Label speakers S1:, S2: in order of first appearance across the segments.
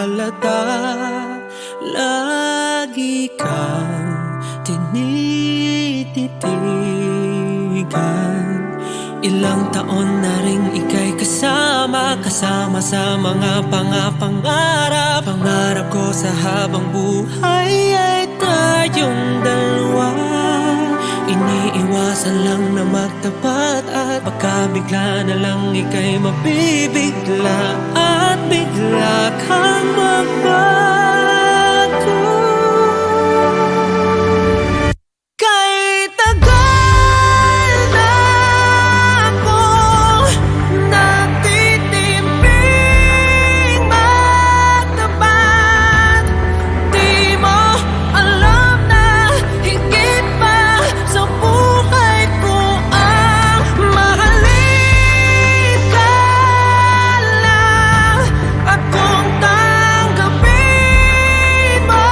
S1: halata. Lagi kang tinititigan. Ilang taon na ring ika'y kasama sa mga pangarap. Pangarap ko sa habang buhay ay tayong dalawa. Iniiwasan lang na magtapat at baka bigla na lang ika'y mabibigla at bigla kang magbago. Kay tagal na akong nagtitimping magtapat. Di mo alam na higit pa sa buhay ko ang mahalin ka lang. At kung tanggapin mo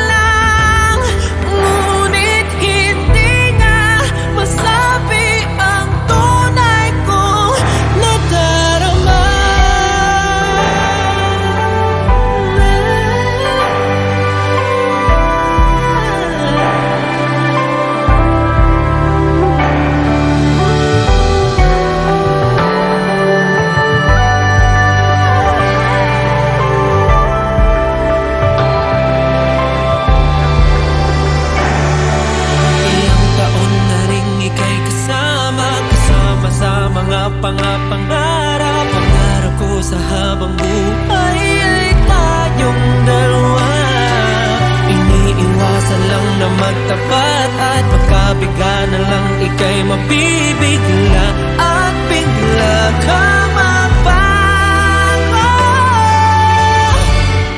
S1: lang, ngunit hindi nga masabi ang tunay kong nadarama. Ilang taon na ring ika'y kasama sa mga pangarap. Pangarap ko sa habang buhay ay tayong dalawa. Iniiwasan lang na magtapat at pagkabigla na lang ika'y mabibigla at bigla kang magbago.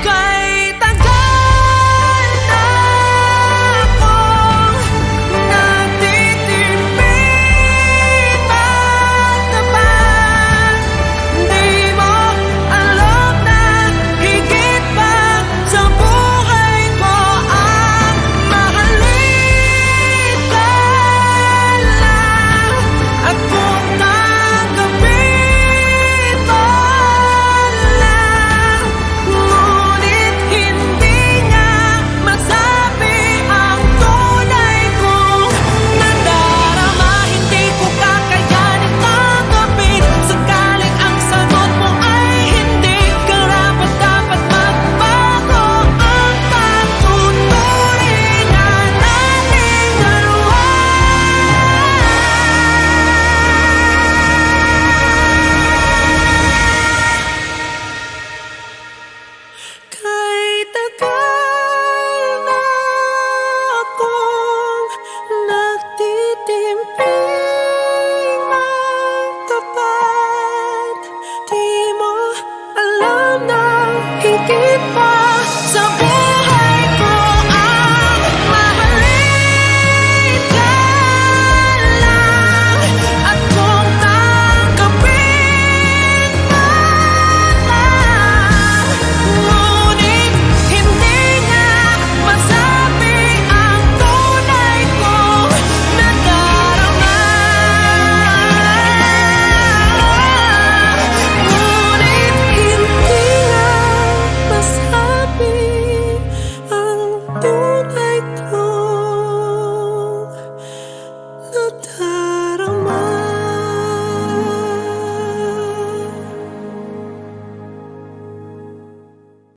S1: Kay tagal na akong nagtitimping magtapat. Di mo alam na higit pa sa buhay ko ang mahalin ka lang. At kung tanggapin mo lang, ngunit hindi nga masabi ang tunay kong nadarama. Hindi ko kakayanin tanggapin sakaling ang sagot mo ay hindi. Karapat-dapat magbago ang pagtuturingan nating dalawa. Kay tagal na akong nagtitimping magtapat. Di mo alam na higit pa